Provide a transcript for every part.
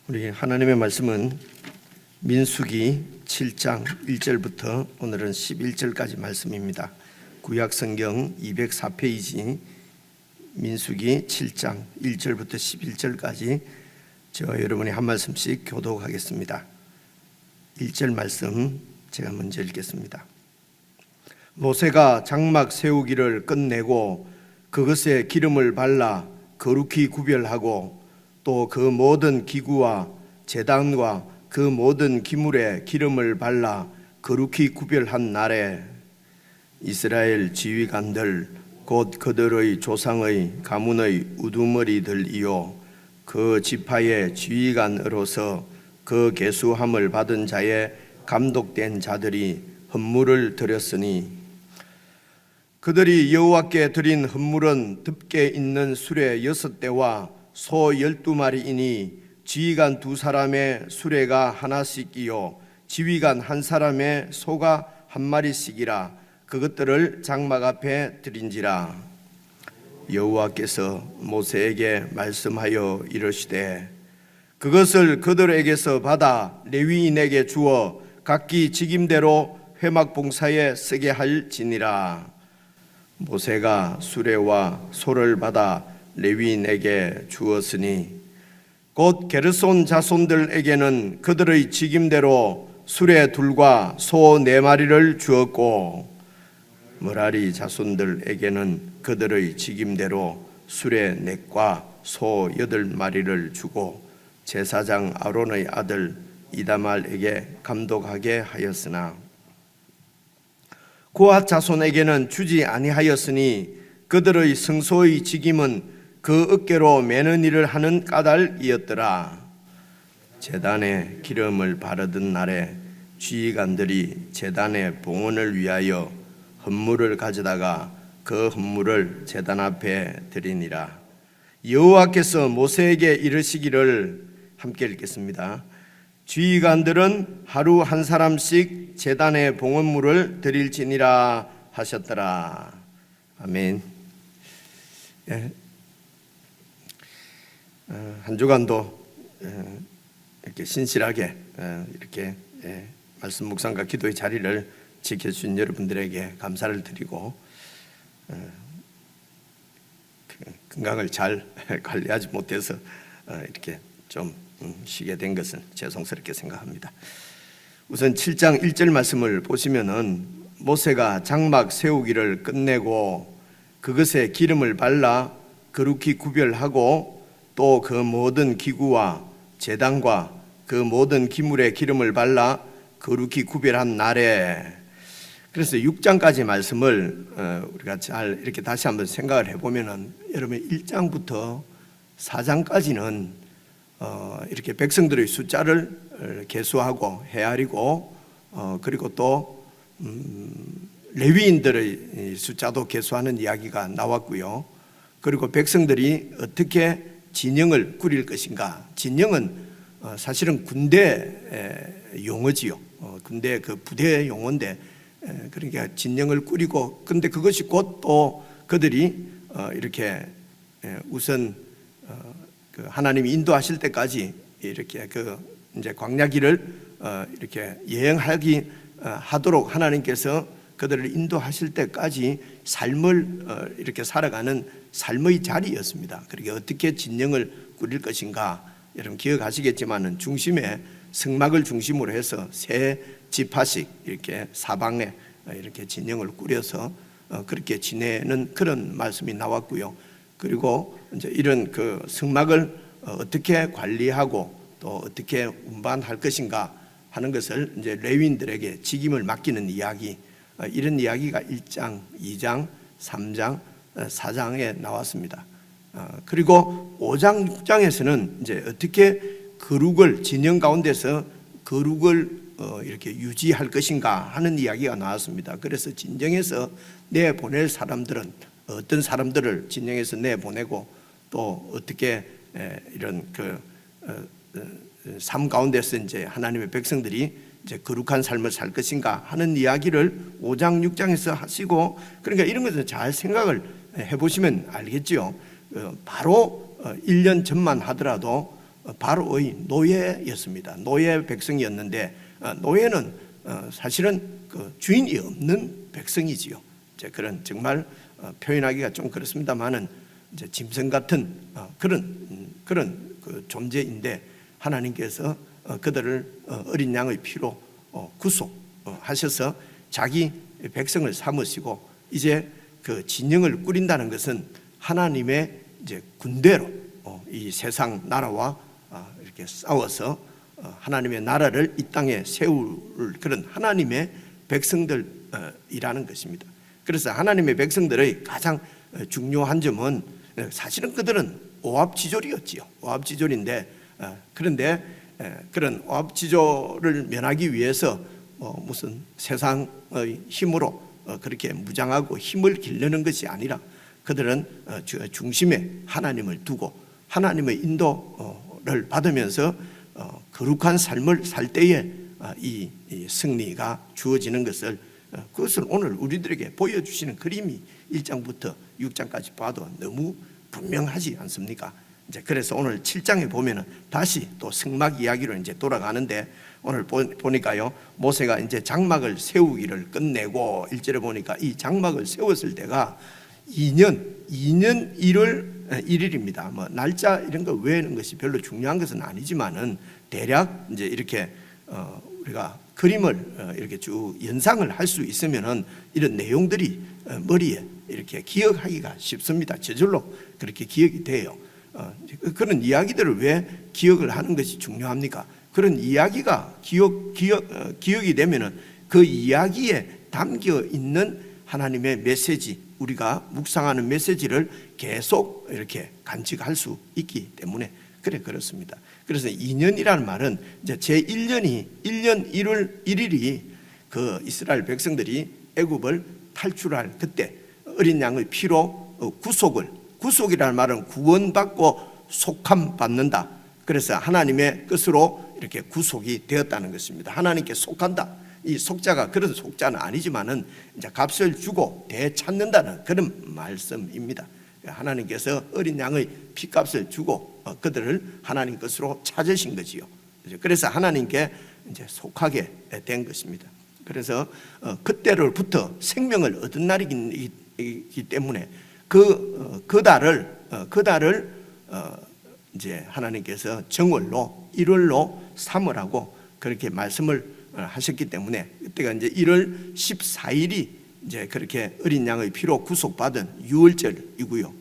우리 하나님의 말씀은 민수기 7장 1절부터 오늘은 11절까지 말씀입니다. 구약성경 204페이지 민수기 7장 1절부터 11절까지 여러분이 한 말씀씩 교독하겠습니다. 1절 말씀 제가 먼저 읽겠습니다. 모세가 장막 세우기를 끝내고 그것에 기름을 발라 거룩히 구별하고 또 그 모든 기구와 제단과 그 모든 기물에 기름을 발라 거룩히 구별한 날에 이스라엘 지휘관들 곧 그들의 조상의 가문의 우두머리들이요 그 지파의 지휘관으로서 그 계수함을 받은 자의 감독된 자들이 헌물을 드렸으니 그들이 여호와께 드린 헌물은 덮개 있는 수레 6대와 소 12마리이니 지휘관 2사람의 수레가 하나씩이요 지휘관 1사람의 소가 1마리씩이라 그것들을 장막 앞에 드린지라. 여호와께서 모세에게 말씀하여 이르시되 그것을 그들에게서 받아 레위인에게 주어 각기 직임대로 회막 봉사에 쓰게 할지니라. 모세가 수레와 소를 받아 레위인에게 주었으니 곧 게르손 자손들에게는 그들의 직임대로 수레 2과 소 4마리를 주었고 므라리 자손들에게는 그들의 직임대로 수레 4과 소 8마리를 주고 제사장 아론의 아들 이다말에게 감독하게 하였으나 고핫 자손에게는 주지 아니하였으니 그들의 성소의 직임은 그 어깨로 매는 일을 하는 까닭이었더라. 제단에 기름을 바르던 날에 지휘관들이 제단의 봉헌을 위하여 헌물을 가져다가 그 헌물을 제단 앞에 드리니라. 여호와께서 모세에게 이르시기를 함께 읽겠습니다. 지휘관들은 하루 1사람씩 제단의 봉헌물을 드릴지니라 하셨더라. 아멘. 한 주간도 이렇게 신실하게 이렇게 말씀 묵상과 기도의 자리를 지켜주신 여러분들에게 감사를 드리고 건강을 잘 관리하지 못해서 이렇게 좀 쉬게 된 것은 죄송스럽게 생각합니다. 우선 7장 1절 말씀을 보시면은 모세가 장막 세우기를 끝내고 그것에 기름을 발라 거룩히 구별하고 또 그 모든 기구와 제단과 그 모든 기물에 기름을 발라 거룩히 구별한 날에, 그래서 6장까지 말씀을 우리가 잘 이렇게 다시 한번 생각을 해보면은 여러분 1장부터 4장까지는 이렇게 백성들의 숫자를 계수하고 헤아리고 그리고 또 레위인들의 숫자도 계수하는 이야기가 나왔고요. 그리고 백성들이 어떻게 진영을 꾸릴 것인가. 진영은 사실은 군대 용어지요. 군대 그 부대 용어인데 그러니까 진영을 꾸리고, 근데 그것이 곧 또 그들이 이렇게 우선 그 하나님이 인도하실 때까지 이렇게 그 이제 광야길을 이렇게 여행하기 하도록 하나님께서 그들을 인도하실 때까지 삶을 이렇게 살아가는 삶의 자리였습니다. 그렇게 어떻게 진영을 꾸릴 것인가, 여러분 기억하시겠지만은 중심에 성막을 중심으로 해서 세 지파씩 이렇게 사방에 이렇게 진영을 꾸려서 그렇게 지내는 그런 말씀이 나왔고요. 그리고 이제 이런 그 성막을 어떻게 관리하고 또 어떻게 운반할 것인가 하는 것을 이제 레위인들에게 직임을 맡기는 이야기, 이런 이야기가 1장, 2장, 3장, 4장에 나왔습니다. 그리고 5장, 6장에서는 이제 어떻게 거룩을 진영 가운데서 거룩을 이렇게 유지할 것인가 하는 이야기가 나왔습니다. 그래서 진정에서 내보낼 사람들은 어떤 사람들을 진영에서 내보내고 또 어떻게 이런 그 삶 가운데서 이제 하나님의 백성들이 이제 거룩한 삶을 살 것인가 하는 이야기를 5장, 6장에서 하시고, 그러니까 이런 것을 잘 생각을 해보시면 알겠죠. 바로 1년 전만 하더라도 바로의 노예였습니다. 노예 백성이었는데 노예는 사실은 그 주인이 없는 백성이지요. 이제 그런 정말 표현하기가 좀 그렇습니다만은 이제 짐승 같은 그런 그 존재인데 하나님께서 그들을 어린 양의 피로 구속하셔서 자기 백성을 삼으시고 이제 그 진영을 꾸린다는 것은 하나님의 이제 군대로 이 세상 나라와 이렇게 싸워서 하나님의 나라를 이 땅에 세울 그런 하나님의 백성들이라는 것입니다. 그래서 하나님의 백성들의 가장 중요한 점은 사실은 그들은 오합지졸이었지요. 오합지졸인데 그런데 그런 오합지졸을 면하기 위해서 무슨 세상의 힘으로 그렇게 무장하고 힘을 기르는 것이 아니라 그들은 중심에 하나님을 두고 하나님의 인도를 받으면서 거룩한 삶을 살 때에 이 승리가 주어지는 것을 그것을 오늘 우리들에게 보여주시는 그림이 1장부터 6장까지 봐도 너무 분명하지 않습니까? 이제 그래서 오늘 7장에 보면은 다시 또 성막 이야기로 이제 돌아가는데 오늘 보니까요 모세가 이제 장막을 세우기를 끝내고 1절에 보니까 이 장막을 세웠을 때가 2년 1월 1일입니다. 뭐 날짜 이런 거 외우는 것이 별로 중요한 것은 아니지만은 대략 이제 이렇게 우리가 그림을 이렇게 쭉 연상을 할 수 있으면은 이런 내용들이 머리에 이렇게 기억하기가 쉽습니다. 저절로 그렇게 기억이 돼요. 그런 이야기들을 왜 기억을 하는 것이 중요합니까? 그런 이야기가 기억이 되면은 그 이야기에 담겨 있는 하나님의 메시지, 우리가 묵상하는 메시지를 계속 이렇게 간직할 수 있기 때문에 그렇습니다. 그래서 2년이라는 말은 이제 제 1년이 1년 1월 1일이 그 이스라엘 백성들이 애굽을 탈출할 그때 어린 양의 피로 구속이라는 말은 구원받고 속함 받는다. 그래서 하나님의 뜻으로 이렇게 구속이 되었다는 것입니다. 하나님께 속한다. 이 속자가 그런 속자는 아니지만은 이제 값을 주고 되찾는다는 그런 말씀입니다. 하나님께서 어린 양의 피값을 주고 그들을 하나님 것으로 찾으신 거지요. 그래서 하나님께 이제 속하게 된 것입니다. 그래서 그때로부터 생명을 얻은 날이기 때문에 그 달을 이제 하나님께서 정월로 1월로 삼으라고 그렇게 말씀을 하셨기 때문에 그때가 이제 1월 14일이 이제 그렇게 어린 양의 피로 구속받은 유월절이고요.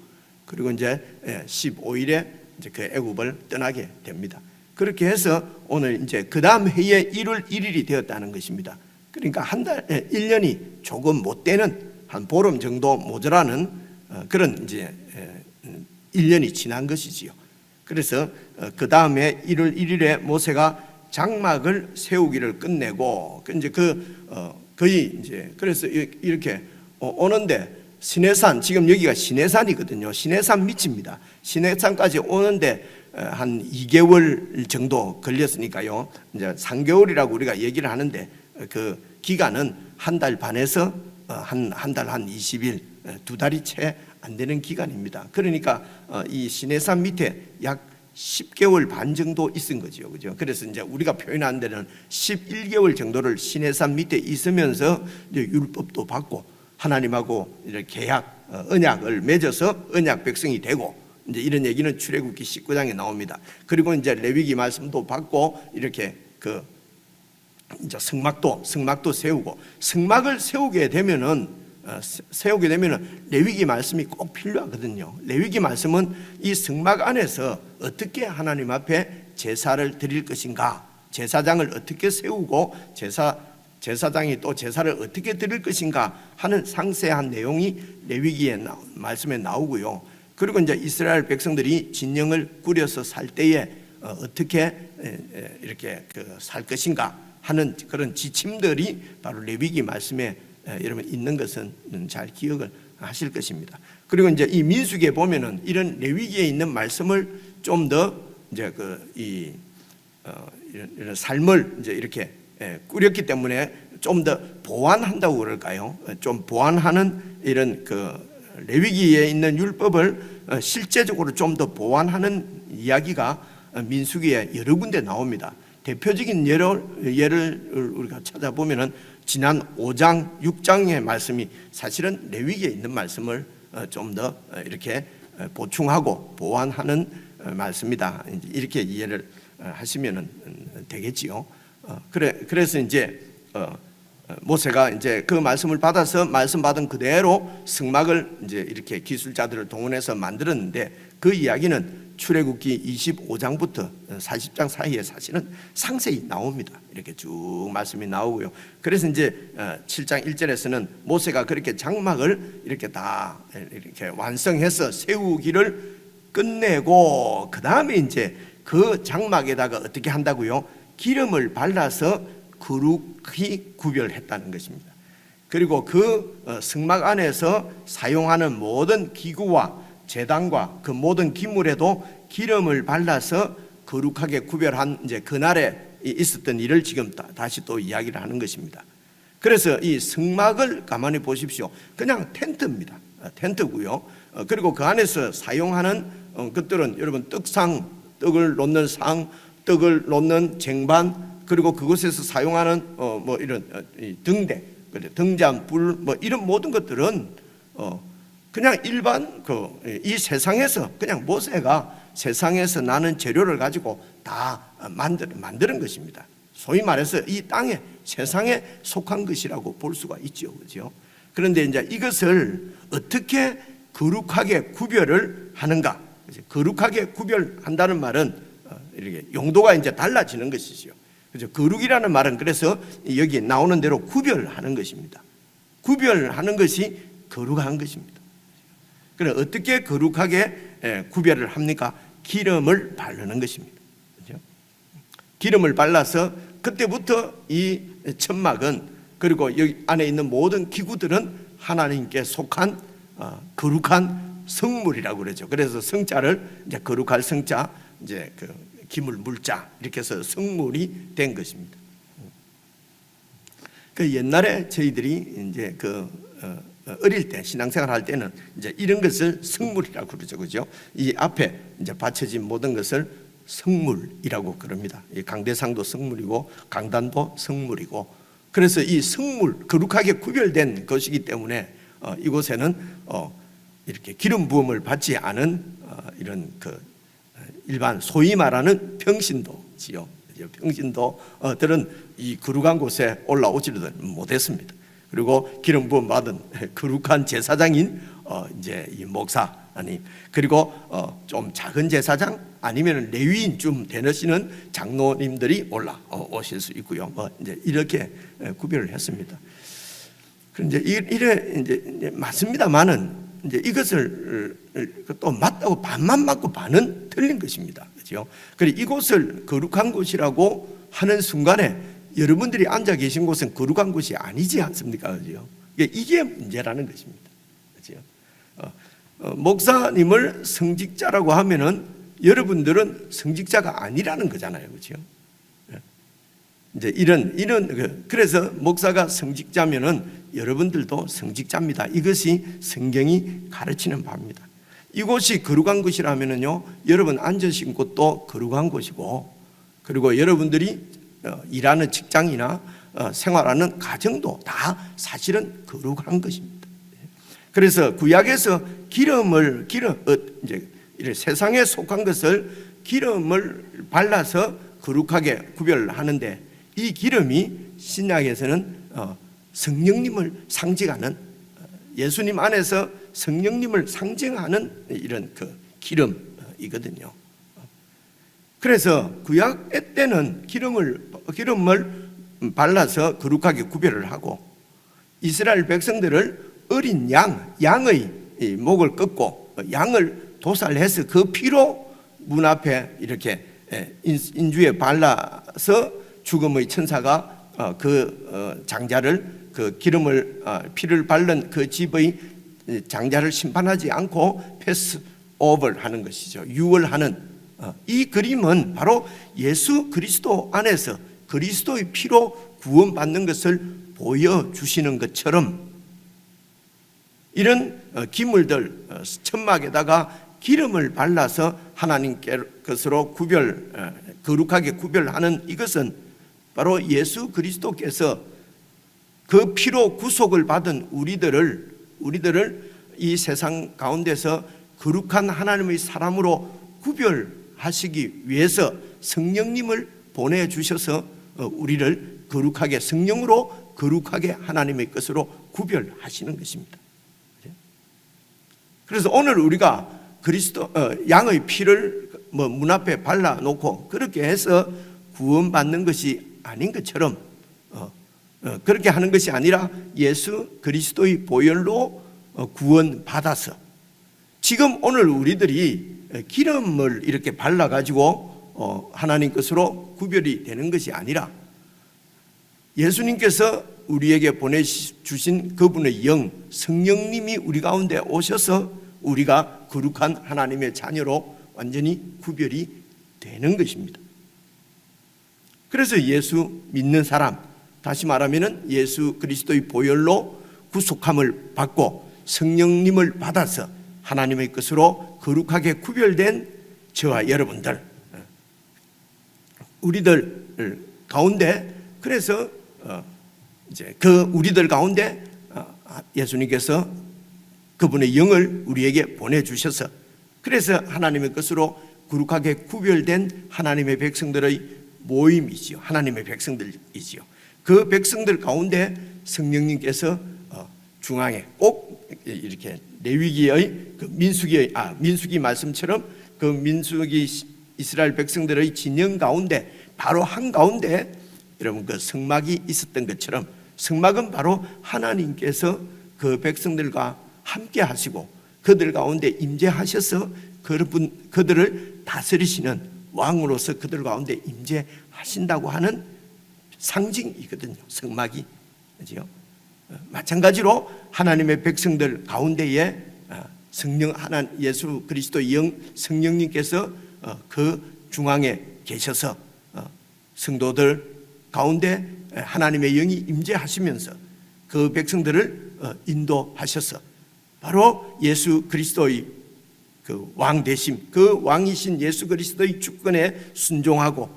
그리고 이제 15일에 이제 그 애굽을 떠나게 됩니다. 그렇게 해서 오늘 이제 그 다음 해에 1월 1일이 되었다는 것입니다. 그러니까 한 달, 1년이 조금 못 되는 한 보름 정도 모자라는 그런 이제 1년이 지난 것이지요. 그래서 그 다음에 1월 1일에 모세가 장막을 세우기를 끝내고 이제 거의 이제 그래서 이렇게 오는데 시내산, 지금 여기가 시내산이거든요. 시내산 밑입니다. 시내산까지 오는데 한 2개월 정도 걸렸으니까요. 이제 3개월이라고 우리가 얘기를 하는데 그 기간은 한 달 반에서 한 달 한 20일, 2달이 채 안 되는 기간입니다. 그러니까 이 시내산 밑에 약 10개월 반 정도 있은 거죠. 그죠? 그래서 이제 우리가 표현한 데는 11개월 정도를 시내산 밑에 있으면서 이제 율법도 받고 하나님하고 이렇게 계약, 언약을 맺어서 언약 백성이 되고 이제 이런 얘기는 출애굽기 19장에 나옵니다. 그리고 이제 레위기 말씀도 받고 이렇게 이제 성막도 세우고 성막을 세우게 되면은 레위기 말씀이 꼭 필요하거든요. 레위기 말씀은 이 성막 안에서 어떻게 하나님 앞에 제사를 드릴 것인가, 제사장을 어떻게 세우고 제사장이 또 제사를 어떻게 드릴 것인가 하는 상세한 내용이 레위기의 말씀에 나오고요. 그리고 이제 이스라엘 백성들이 진영을 꾸려서 살 때에 어떻게 이렇게 살 것인가 하는 그런 지침들이 바로 레위기 말씀에 여러분 있는 것은 잘 기억을 하실 것입니다. 그리고 이제 이 민수기에 보면은 이런 레위기에 있는 말씀을 좀 더 이제 이런 삶을 이제 이렇게 꾸렸기 때문에 좀 더 보완한다고 그럴까요? 좀 보완하는 이런 레위기에 있는 율법을 실제적으로 좀 더 보완하는 이야기가 민수기에 여러 군데 나옵니다. 대표적인 예를 우리가 찾아보면은 지난 5장, 6장의 말씀이 사실은 레위기에 있는 말씀을 좀 더 이렇게 보충하고 보완하는 말씀이다. 이렇게 이해를 하시면은 되겠지요. 그래서 이제 모세가 이제 그 말씀을 받아서 말씀 받은 그대로 성막을 이제 이렇게 기술자들을 동원해서 만들었는데, 그 이야기는 출애굽기 25장부터 40장 사이에 사실은 상세히 나옵니다. 이렇게 쭉 말씀이 나오고요. 그래서 이제 7장 1절에서는 모세가 그렇게 장막을 이렇게 다 이렇게 완성해서 세우기를 끝내고, 그 다음에 이제 그 장막에다가 어떻게 한다고요? 기름을 발라서 거룩히 구별했다는 것입니다. 그리고 그 성막 안에서 사용하는 모든 기구와 제단과 그 모든 기물에도 기름을 발라서 거룩하게 구별한 이제 그날에 있었던 일을 지금 다시 또 이야기를 하는 것입니다. 그래서 이 성막을 가만히 보십시오. 그냥 텐트입니다. 텐트고요. 그리고 그 안에서 사용하는 것들은 여러분 떡상, 떡을 놓는 상, 떡을 놓는 쟁반, 그리고 그곳에서 사용하는 뭐 이런 등대, 등잔, 불, 뭐 이런 모든 것들은 그냥 일반 이 세상에서 그냥 모세가 세상에서 나는 재료를 가지고 다 만드는 것입니다. 소위 말해서 이 땅에 세상에 속한 것이라고 볼 수가 있죠, 그렇죠? 그런데 이제 이것을 어떻게 거룩하게 구별을 하는가? 거룩하게 구별한다는 말은 이렇게 용도가 이제 달라지는 것이죠. 그래서 거룩이라는 말은 그래서 여기 나오는 대로 구별하는 것입니다. 구별하는 것이 거룩한 것입니다. 그래 어떻게 거룩하게 구별을 합니까? 기름을 바르는 것입니다. 그렇죠? 기름을 발라서 그때부터 이 천막은, 그리고 여기 안에 있는 모든 기구들은 하나님께 속한 거룩한 성물이라고 그러죠. 그래서 성자를 이제 거룩할 성자, 이제 그 기물 물자, 이렇게 해서 성물이 된 것입니다. 그 옛날에 저희들이 이제 어릴 때 신앙생활 할 때는 이제 이런 것을 성물이라고 그러죠, 그죠? 이 앞에 이제 받쳐진 모든 것을 성물이라고 그럽니다. 이 강대상도 성물이고 강단도 성물이고, 그래서 이 성물, 거룩하게 구별된 것이기 때문에 이곳에는 이렇게 기름 부음을 받지 않은 이런 일반 소위 말하는 평신도지요. 평신도들은 이 거룩한 곳에 올라오지를 못했습니다. 그리고 기름 부음 받은 거룩한 제사장인 이제 이 목사님, 그리고 좀 작은 제사장 아니면 레위인쯤 되시는 장로님들이 올라오실 수 있고요. 이제 이렇게 구별을 했습니다. 그런데 이래 이제 맞습니다만은 이제 이것을 또 맞다고 반만 맞고 반은 틀린 것입니다. 그렇죠? 그리고 이곳을 거룩한 곳이라고 하는 순간에 여러분들이 앉아 계신 곳은 거룩한 곳이 아니지 않습니까? 그렇죠? 이게 문제라는 것입니다. 그렇죠? 목사님을 성직자라고 하면은 여러분들은 성직자가 아니라는 거잖아요. 그렇죠? 이제 그래서 목사가 성직자면은 여러분들도 성직자입니다. 이것이 성경이 가르치는 바입니다. 이곳이 거룩한 곳이라면은요, 여러분 앉으신 곳도 거룩한 곳이고, 그리고 여러분들이 일하는 직장이나 생활하는 가정도 다 사실은 거룩한 것입니다. 그래서 구약에서 이제 세상에 속한 것을 기름을 발라서 거룩하게 구별하는데, 이 기름이 신약에서는 성령님을 상징하는, 예수님 안에서 성령님을 상징하는 이런 기름이거든요. 그래서 구약 때는 기름을 발라서 거룩하게 구별을 하고, 이스라엘 백성들을 어린 양의 목을 끊고 양을 도살해서 그 피로 문 앞에 이렇게 인주에 발라서 죽음의 천사가 장자를 피를 바른 그 집의 장자를 심판하지 않고 패스 오버를 하는 것이죠. 유월하는 이 그림은 바로 예수 그리스도 안에서 그리스도의 피로 구원받는 것을 보여주시는 것처럼, 이런 기물들 천막에다가 기름을 발라서 하나님께 것으로 거룩하게 구별하는 이것은 바로 예수 그리스도께서 그 피로 구속을 받은 우리들을 이 세상 가운데서 거룩한 하나님의 사람으로 구별하시기 위해서 성령님을 보내주셔서 우리를 거룩하게, 성령으로 거룩하게 하나님의 것으로 구별하시는 것입니다. 그래서 오늘 우리가 양의 피를 문 앞에 발라놓고 그렇게 해서 구원받는 것이 아닌 것처럼, 그렇게 하는 것이 아니라 예수 그리스도의 보혈로 구원받아서, 지금 오늘 우리들이 기름을 이렇게 발라가지고 하나님 것으로 구별이 되는 것이 아니라 예수님께서 우리에게 보내주신 그분의 영, 성령님이 우리 가운데 오셔서 우리가 거룩한 하나님의 자녀로 완전히 구별이 되는 것입니다. 그래서 예수 믿는 사람, 다시 말하면 예수 그리스도의 보혈로 구속함을 받고 성령님을 받아서 하나님의 것으로 거룩하게 구별된 저와 여러분들, 우리들 가운데, 그래서 이제 그 우리들 가운데 예수님께서 그분의 영을 우리에게 보내주셔서, 그래서 하나님의 것으로 거룩하게 구별된 하나님의 백성들의 모임이지요. 하나님의 백성들이지요. 그 백성들 가운데 성령님께서 중앙에 꼭 이렇게 레위기의 민수기 말씀처럼 그 민수기 이스라엘 백성들의 진영 가운데 바로 한 가운데 여러분 그 성막이 있었던 것처럼, 성막은 바로 하나님께서 그 백성들과 함께 하시고 그들 가운데 임재하셔서 그들을 다스리시는 왕으로서 그들 가운데 임재하신다고 하는 상징이거든요. 성막이. 그렇죠? 마찬가지로 하나님의 백성들 가운데에 예수 그리스도의 영 성령님께서 그 중앙에 계셔서 성도들 가운데 하나님의 영이 임재하시면서 그 백성들을 인도하셔서 바로 예수 그리스도의 그 왕 되심, 그 왕이신 예수 그리스도의 주권에 순종하고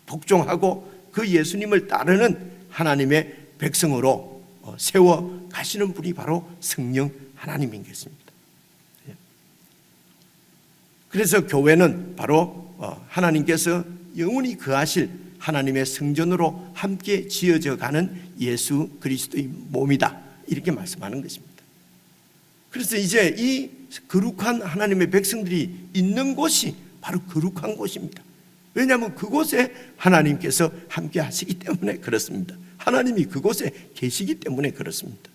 복종하고 그 예수님을 따르는 하나님의 백성으로 세워 가시는 분이 바로 성령 하나님인 것입니다. 그래서 교회는 바로 하나님께서 영원히 거하실 하나님의 성전으로 함께 지어져 가는 예수 그리스도의 몸이다, 이렇게 말씀하는 것입니다. 그래서 이제 이 거룩한 하나님의 백성들이 있는 곳이 바로 거룩한 곳입니다. 왜냐하면 그곳에 하나님께서 함께 하시기 때문에 그렇습니다. 하나님이 그곳에 계시기 때문에 그렇습니다.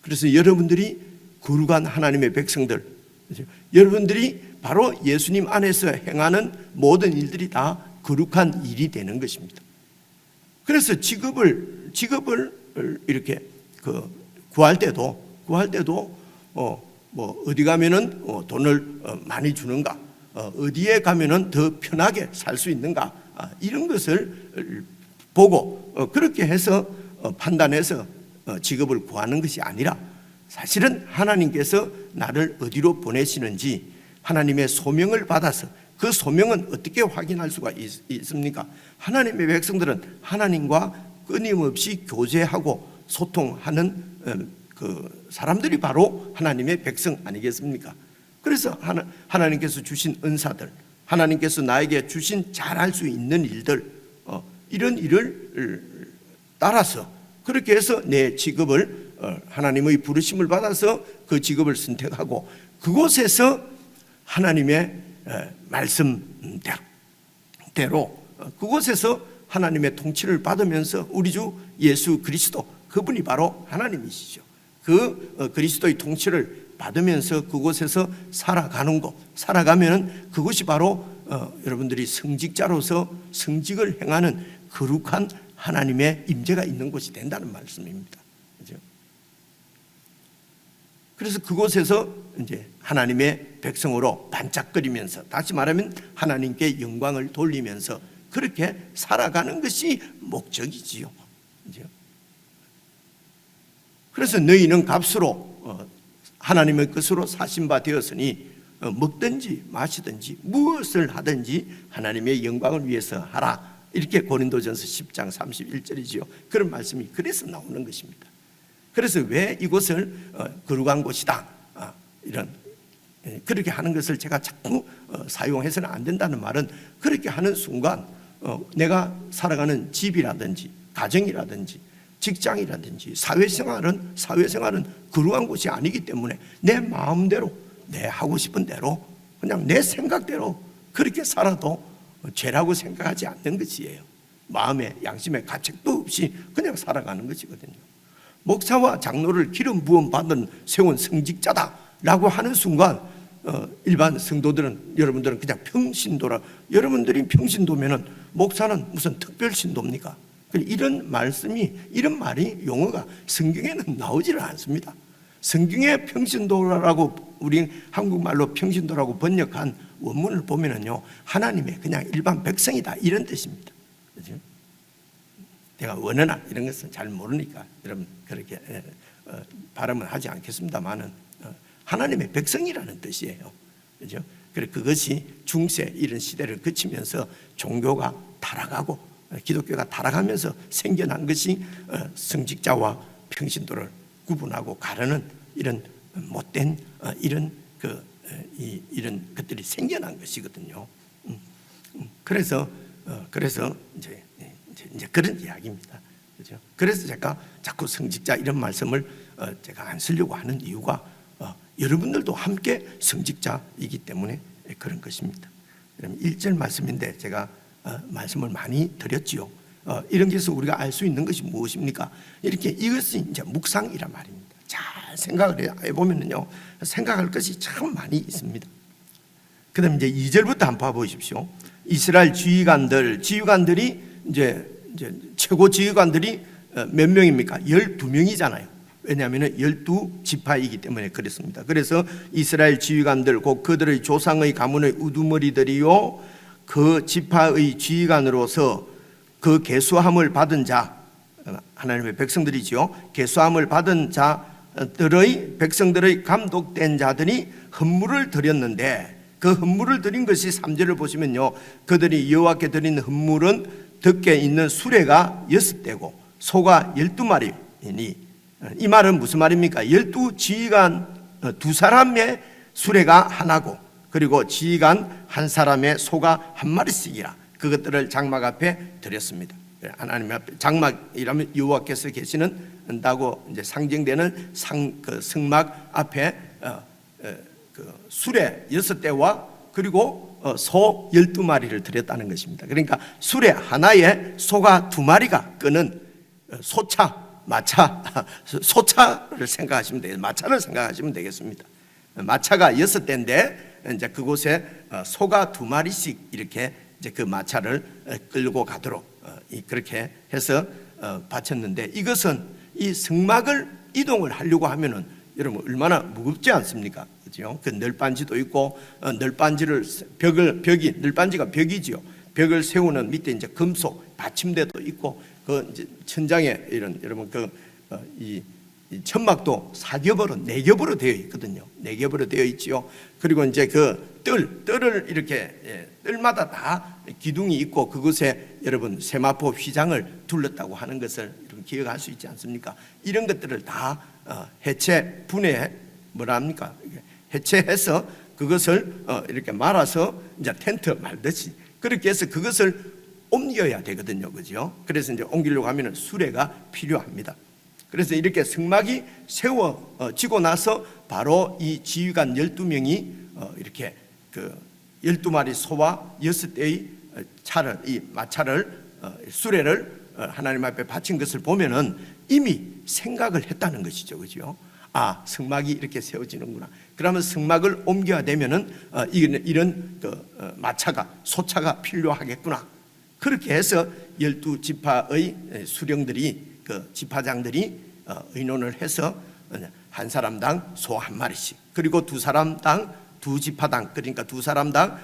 그래서 여러분들이 거룩한 하나님의 백성들, 여러분들이 바로 예수님 안에서 행하는 모든 일들이 다 거룩한 일이 되는 것입니다. 그래서 직업을 이렇게 구할 때도 어디 가면은 돈을 많이 주는가, 어디에 가면은 더 편하게 살 수 있는가, 이런 것을 보고 그렇게 해서 판단해서 직업을 구하는 것이 아니라, 사실은 하나님께서 나를 어디로 보내시는지 하나님의 소명을 받아서, 그 소명은 어떻게 확인할 수가 있습니까? 하나님의 백성들은 하나님과 끊임없이 교제하고 소통하는 그 사람들이 바로 하나님의 백성 아니겠습니까? 그래서 하나님께서 주신 은사들, 하나님께서 나에게 주신 잘할 수 있는 일들, 이런 일을 따라서 그렇게 해서 내 직업을 하나님의 부르심을 받아서 그 직업을 선택하고 그곳에서 하나님의 말씀대로 그곳에서 하나님의 통치를 받으면서 우리 주 예수 그리스도, 그분이 바로 하나님이시죠. 그 그리스도의 통치를 받으면서 그곳에서 살아가면 그것이 바로 여러분들이 성직자로서 성직을 행하는 거룩한 하나님의 임재가 있는 곳이 된다는 말씀입니다. 그렇죠? 그래서 그곳에서 이제 하나님의 백성으로 반짝거리면서, 다시 말하면 하나님께 영광을 돌리면서 그렇게 살아가는 것이 목적이지요. 그렇죠? 그래서 너희는 값으로 하나님의 것으로 사신 바 되었으니 먹든지 마시든지 무엇을 하든지 하나님의 영광을 위해서 하라. 이렇게 고린도전서 10장 31절이지요. 그런 말씀이 그래서 나오는 것입니다. 그래서 왜 이곳을 거룩한 곳이다, 이런 그렇게 하는 것을 제가 자꾸 사용해서는 안 된다는 말은, 그렇게 하는 순간 내가 살아가는 집이라든지 가정이라든지 직장이라든지 사회생활은 거룩한 곳이 아니기 때문에 내 마음대로, 내 하고 싶은 대로, 그냥 내 생각대로 그렇게 살아도 죄라고 생각하지 않는 것이에요. 마음에 양심에 가책도 없이 그냥 살아가는 것이거든요. 목사와 장로를 기름 부음 받은 세운 성직자다라고 하는 순간 일반 성도들은, 여러분들은 그냥 평신도라, 여러분들이 평신도면은 목사는 무슨 특별 신도입니까? 이런 말씀이, 이런 말이, 용어가 성경에는 나오지를 않습니다. 성경에 평신도라고, 우리 한국말로 평신도라고 번역한 원문을 보면은요, 하나님의 그냥 일반 백성이다, 이런 뜻입니다. 그죠? 내가 원어나 이런 것은 잘 모르니까 여러분 그렇게 발음을 하지 않겠습니다만은 하나님의 백성이라는 뜻이에요. 그죠? 그래서 그것이 중세 이런 시대를 거치면서 종교가 타락하고 기독교가 타락하면서 생겨난 것이 성직자와 평신도를 구분하고 가르는 이런 못된 이런 이런 것들이 생겨난 것이거든요. 그래서 이제 그런 이야기입니다. 그죠? 그래서 제가 자꾸 성직자 이런 말씀을 제가 안 쓰려고 하는 이유가 여러분들도 함께 성직자이기 때문에 그런 것입니다. 그럼 1절 말씀인데 제가 말씀을 많이 드렸지요. 이런 것에서 우리가 알 수 있는 것이 무엇입니까? 이렇게 이것이 이제 묵상이란 말입니다. 잘 생각을 해보면요, 생각할 것이 참 많이 있습니다. 그 다음에 이제 2절부터 한번 봐보십시오. 이스라엘 지휘관들이 이제 최고 지휘관들이 몇 명입니까? 12명이잖아요. 왜냐하면 12지파이기 때문에 그렇습니다. 그래서 이스라엘 지휘관들, 곧 그들의 조상의 가문의 우두머리들이요, 그 지파의 지휘관으로서 그 계수함을 받은 자, 하나님의 백성들이지요. 계수함을 받은 자들의, 백성들의 감독된 자들이 헌물을 드렸는데, 그 헌물을 드린 것이 3절을 보시면요, 그들이 여호와께 드린 헌물은 덕게 있는 수레가 6대고 소가 12마리이니, 이 말은 무슨 말입니까? 12지휘관 2사람의 수레가 하나고, 그리고 지휘관 한 사람의 소가 한 마리씩이라 그것들을 장막 앞에 드렸습니다. 하나님 앞에, 장막이라면 여호와께서 계시는다고 이제 상징되는 성막 앞에 그 수레 6대와 그리고 소 12마리를 드렸다는 것입니다. 그러니까 수레 하나에 소가 2마리가 끄는 소차, 마차, 소차를 생각하시면 되겠습니다. 마차를 생각하시면 되겠습니다. 마차가 6대인데 이제 그곳에 소가 2마리씩 이렇게 이제 그 마차를 끌고 가도록 그렇게 해서 바쳤는데, 이것은 이 성막을 이동을 하려고 하면은 여러분 얼마나 무겁지 않습니까? 그죠? 그 널빤지도 있고, 널빤지를 벽이 널빤지가 벽이지요. 벽을 세우는 밑에 이제 금속 받침대도 있고, 그 이제 천장에 이런, 여러분 이 천막도 4겹으로 4겹으로 되어 있거든요. 4겹으로 되어 있지요. 그리고 이제 그 뜰을 이렇게 뜰마다 다 기둥이 있고, 그곳에 여러분 세마포 휘장을 둘렀다고 하는 것을 여러분 기억할 수 있지 않습니까? 이런 것들을 다 해체 분해 뭐랍니까? 해체해서 그것을 이렇게 말아서 이제 텐트 말듯이 그렇게 해서 그것을 옮겨야 되거든요. 그죠? 그래서 이제 옮기려고 하면 수레가 필요합니다. 그래서 이렇게 성막이 세워지고 나서 바로 이 지휘관 12명이 이렇게 그 12마리 소와 6대의 차를, 이 마차를, 수레를 하나님 앞에 바친 것을 보면은 이미 생각을 했다는 것이죠. 그죠? 아, 성막이 이렇게 세워지는구나. 그러면 성막을 옮겨야 되면은 이런 그 마차가, 소차가 필요하겠구나. 그렇게 해서 12지파의 수령들이, 그 지파장들이 의논을 해서 한 사람당 소 한 마리씩, 그리고 두 사람당, 두 지파당, 그러니까 두 사람당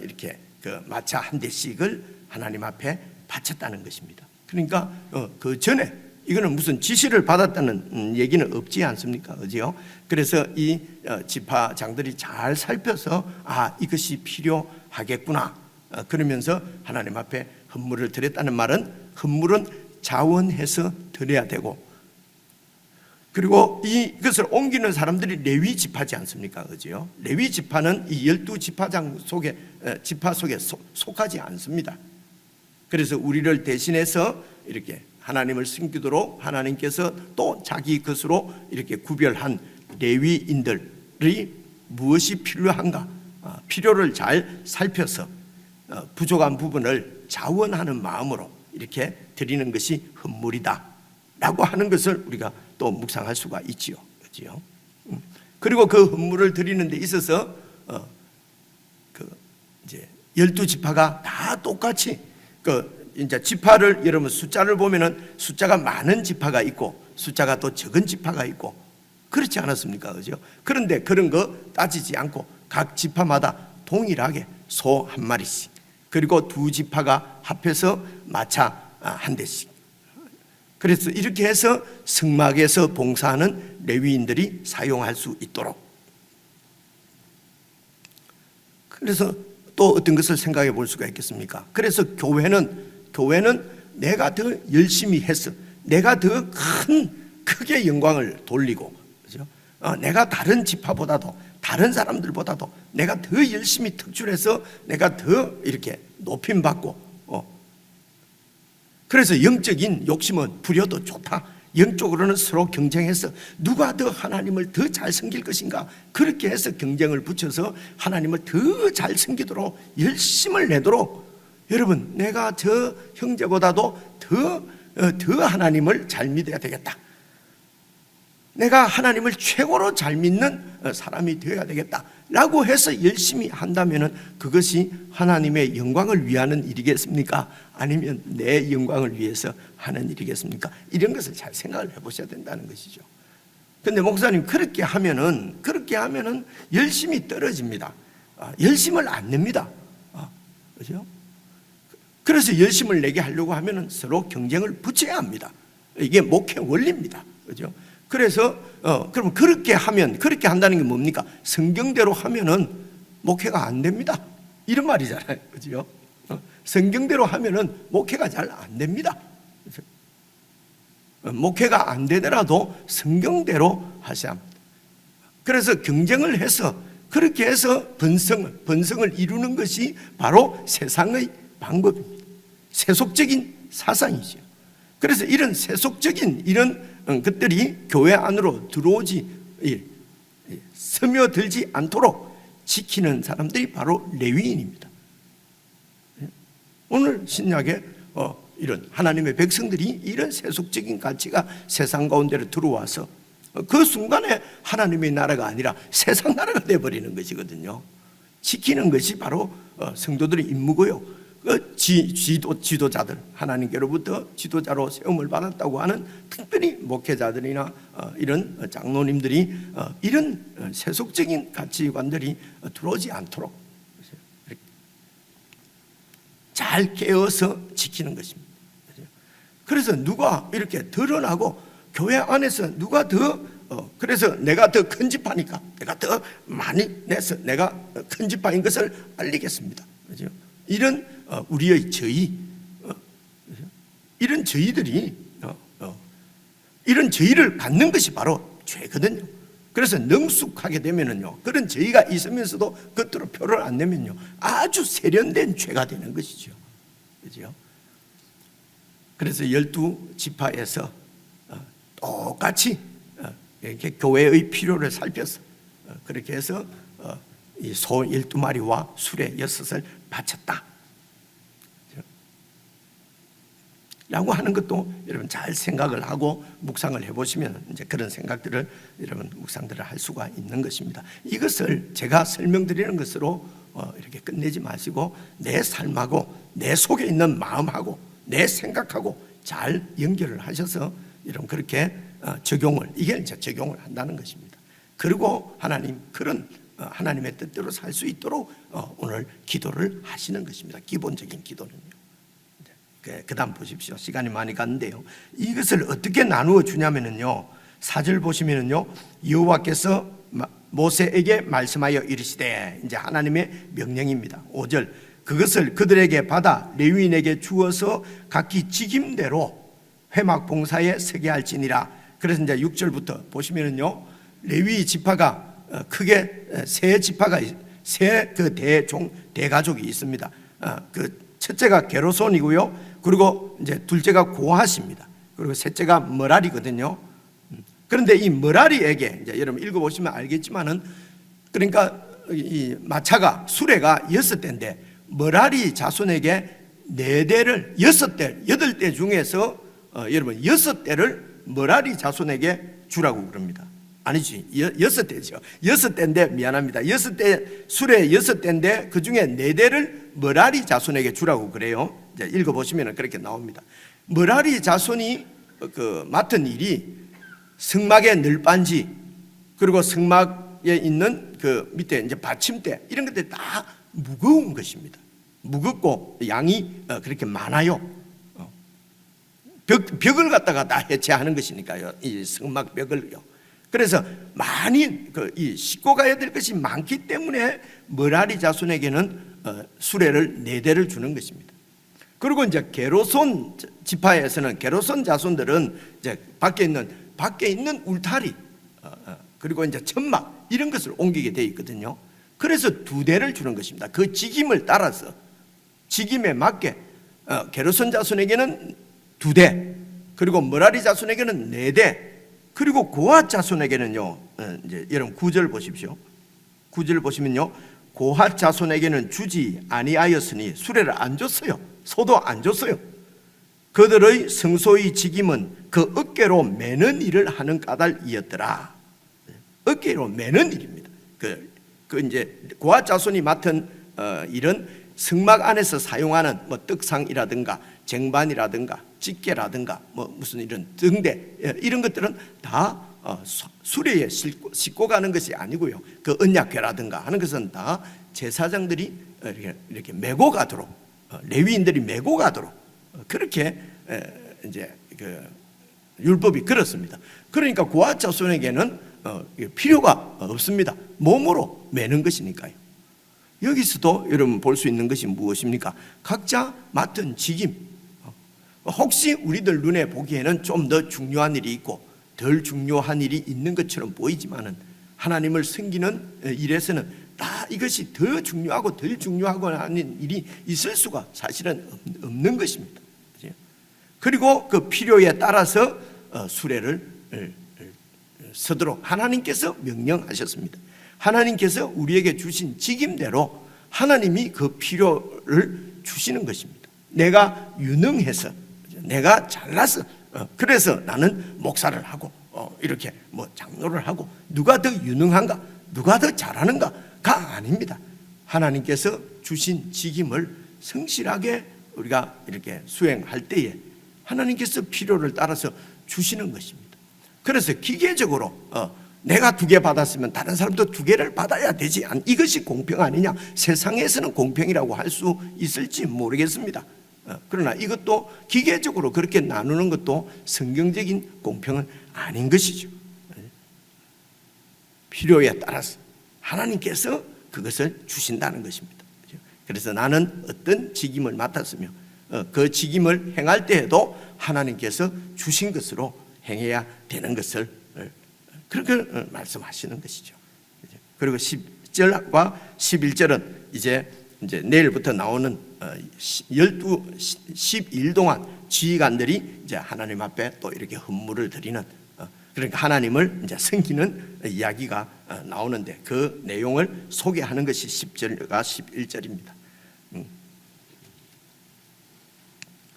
이렇게 그 마차 한 대씩을 하나님 앞에 바쳤다는 것입니다. 그러니까 그 전에 이거는 무슨 지시를 받았다는 얘기는 없지 않습니까? 그죠? 그래서 이 지파장들이 잘 살펴서 이것이 필요하겠구나. 그러면서 하나님 앞에 헌물을 드렸다는 말은 헌물은 자원해서 드려야 되고, 그리고 이것을 옮기는 사람들이 레위 지파지 않습니까? 그죠? 레위 지파는 이 12지파장 속에, 지파 속에 속하지 않습니다. 그래서 우리를 대신해서 이렇게 하나님을 섬기도록 하나님께서 또 자기 것으로 이렇게 구별한 레위인들이 무엇이 필요한가, 필요를 잘 살펴서 부족한 부분을 자원하는 마음으로 이렇게 드리는 것이 헌물이다 라고 하는 것을 우리가 또 묵상할 수가 있지요. 그렇죠? 그리고 그 헌물을 드리는 데 있어서 이제 12지파가 다 똑같이 이제 지파를 여러분 숫자를 보면은 숫자가 많은 지파가 있고 숫자가 또 적은 지파가 있고 그렇지 않았습니까? 그죠? 그런데 그런 거 따지지 않고 각 지파마다 동일하게 소 한 마리씩, 그리고 두 지파가 합해서 마차 한 대씩. 그래서 이렇게 해서 성막에서 봉사하는 레위인들이 사용할 수 있도록. 그래서 또 어떤 것을 생각해 볼 수가 있겠습니까? 그래서 교회는 내가 더 열심히 해서 내가 더 크게 영광을 돌리고, 그죠? 내가 다른 지파보다도 다른 사람들보다도 내가 더 열심히 특출해서 내가 더 이렇게 높임받고, 그래서 영적인 욕심은 부려도 좋다. 영적으로는 서로 경쟁해서 누가 더 하나님을 더 잘 섬길 것인가, 그렇게 해서 경쟁을 붙여서 하나님을 더 잘 섬기도록 열심을 내도록, 여러분 내가 저 형제보다도 더 하나님을 잘 믿어야 되겠다, 내가 하나님을 최고로 잘 믿는 사람이 되어야 되겠다 라고 해서 열심히 한다면 그것이 하나님의 영광을 위하는 일이겠습니까? 아니면 내 영광을 위해서 하는 일이겠습니까? 이런 것을 잘 생각을 해보셔야 된다는 것이죠. 그런데 목사님 그렇게 하면은 열심히 떨어집니다. 열심을 안 냅니다. 그렇죠? 그래서 열심을 내게 하려고 하면은 서로 경쟁을 붙여야 합니다. 이게 목회 원리입니다. 그렇죠? 그래서 그럼 그렇게 한다는 게 뭡니까? 성경대로 하면은 목회가 안 됩니다. 이런 말이잖아요. 그죠? 성경대로 하면은 목회가 잘 안 됩니다. 그죠? 목회가 안 되더라도 성경대로 하셔야 합니다. 그래서 경쟁을 해서 그렇게 해서 번성을 이루는 것이 바로 세상의 방법입니다. 세속적인 사상이죠. 그래서 이런 세속적인 이런 것들이 교회 안으로 들어오지, 스며들지 않도록 지키는 사람들이 바로 레위인입니다. 오늘 신약에 이런 하나님의 백성들이 이런 세속적인 가치가 세상 가운데로 들어와서 그 순간에 하나님의 나라가 아니라 세상 나라가 되어버리는 것이거든요. 지키는 것이 바로 성도들의 임무고요. 지도자들, 하나님께로부터 지도자로 세움을 받았다고 하는 특별히 목회자들이나 이런 장로님들이 이런 세속적인 가치관들이 들어오지 않도록 잘 깨어서 지키는 것입니다. 그래서 누가 이렇게 드러나고 교회 안에서 누가 더 그래서 내가 더 큰 지파니까 내가 더 많이 내서 내가 큰 지파인 것을 알리겠습니다. 그렇죠? 이런 우리의 저희, 이런 저희들이 이런 저희를 갖는 것이 바로 죄거든요. 그래서 능숙하게 되면은요, 그런 저희가 있으면서도 겉으로 표를 안 내면요, 아주 세련된 죄가 되는 것이죠. 그죠? 그래서 12지파에서 똑같이 이렇게 교회의 필요를 살펴서 그렇게 해서 이 소 12마리와 수레 6을 바쳤다 라고 하는 것도 여러분 잘 생각을 하고 묵상을 해보시면 이제 그런 생각들을 여러분 묵상들을 할 수가 있는 것입니다. 이것을 제가 설명드리는 것으로 이렇게 끝내지 마시고 내 삶하고 내 속에 있는 마음하고 내 생각하고 잘 연결을 하셔서 여러분 그렇게 이게 이제 적용을 한다는 것입니다. 그리고 그런 하나님의 뜻대로 살 수 있도록 오늘 기도를 하시는 것입니다. 기본적인 기도는요. 그다음 보십시오. 시간이 많이 갔는데요. 이것을 어떻게 나누어 주냐면요. 4절 보시면요. 여호와께서 모세에게 말씀하여 이르시되, 이제 하나님의 명령입니다. 5절, 그것을 그들에게 받아 레위인에게 주어서 각기 직임대로 회막 봉사에 서게 할지니라. 그래서 이제 6절부터 보시면요. 레위 지파가 크게 세 지파가, 세 그 대가족이 있습니다. 그 첫째가 게르손이고요. 그리고 이제 둘째가 고핫입니다. 그리고 셋째가 머라리거든요. 그런데 이 머라리에게, 이제 여러분 읽어보시면 알겠지만은, 그러니까 이 마차가 수레가 6대인데 머라리 자손에게 4대를 6대, 8대 중에서 여러분 6대를 머라리 자손에게 주라고 그럽니다. 아니지, 6대죠. 6대인데 미안합니다. 6대, 수레 6대인데 그 중에 4대를 머라리 자손에게 주라고 그래요. 이제 읽어보시면 그렇게 나옵니다. 머라리 자손이 그 맡은 일이 성막의 늘반지, 그리고 성막에 있는 그 밑에 이제 받침대, 이런 것들이 다 무거운 것입니다. 무겁고 양이 그렇게 많아요. 벽을 갖다가 다 해체하는 것이니까요. 이 성막 벽을요. 그래서 많이 이 싣고 가야 될 것이 많기 때문에 머라리 자손에게는 수레를 4대를 주는 것입니다. 그리고 이제 게르손 지파에서는, 게르손 자손들은 이제 밖에 있는 울타리, 그리고 이제 천막, 이런 것을 옮기게 되어 있거든요. 그래서 2대를 주는 것입니다. 그 직임을 따라서, 직임에 맞게 게르손 자손에게는 2대, 그리고 머라리 자손에게는 4대, 그리고 고핫 자손에게는요, 이제 여러분 9절 보십시오. 9절 보시면요, 고핫 자손에게는 주지 아니하였으니 수레를 안 줬어요. 소도 안 줬어요. 그들의 성소의 직임은 그 어깨로 매는 일을 하는 까닭이었더라. 어깨로 매는 일입니다. 그 이제 고핫 자손이 맡은 일은 성막 안에서 사용하는 뭐 떡상이라든가 쟁반이라든가 집게라든가 뭐 무슨 이런 등대, 이런 것들은 다 수레에 싣고 가는 것이 아니고요. 그 언약궤라든가 하는 것은 다 제사장들이 이렇게 메고 가도록, 레위인들이 메고 가도록 그렇게 이제 그 율법이 그렇습니다. 그러니까 고핫 자손에게는 필요가 없습니다. 몸으로 매는 것이니까요. 여기서도 여러분 볼 수 있는 것이 무엇입니까? 각자 맡은 직임. 혹시 우리들 눈에 보기에는 좀 더 중요한 일이 있고 덜 중요한 일이 있는 것처럼 보이지만은, 하나님을 섬기는 일에서는 다 이것이 더 중요하고 덜 중요하고 하는 일이 있을 수가 사실은 없는 것입니다. 그리고 그 필요에 따라서 수레를 서도록 하나님께서 명령하셨습니다. 하나님께서 우리에게 주신 직임대로 하나님이 그 필요를 주시는 것입니다. 내가 유능해서, 내가 잘나서, 그래서 나는 목사를 하고 이렇게 뭐 장로를 하고, 누가 더 유능한가, 누가 더 잘하는가가 아닙니다. 하나님께서 주신 직임을 성실하게 우리가 이렇게 수행할 때에 하나님께서 필요를 따라서 주시는 것입니다. 그래서 기계적으로 내가 2개 받았으면 다른 사람도 2개를 받아야 되지, 이것이 공평 아니냐, 세상에서는 공평이라고 할 수 있을지 모르겠습니다. 그러나 이것도 기계적으로 그렇게 나누는 것도 성경적인 공평은 아닌 것이죠. 필요에 따라서 하나님께서 그것을 주신다는 것입니다. 그래서 나는 어떤 직임을 맡았으며 그 직임을 행할 때에도 하나님께서 주신 것으로 행해야 되는 것을 그렇게 말씀하시는 것이죠. 그리고 10절과 11절은 이제 내일부터 나오는 10일 동안 지휘관들이 이제 하나님 앞에 또 이렇게 헌물을 드리는, 그러니까 하나님을 이제 섬기는 이야기가 나오는데, 그 내용을 소개하는 것이 10절과 11절입니다.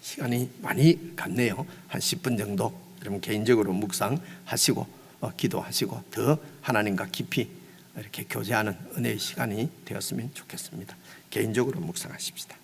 시간이 많이 갔네요. 한 10분 정도 그럼 개인적으로 묵상하시고 기도하시고 더 하나님과 깊이 이렇게 교제하는 은혜의 시간이 되었으면 좋겠습니다. 개인적으로 묵상하십시다.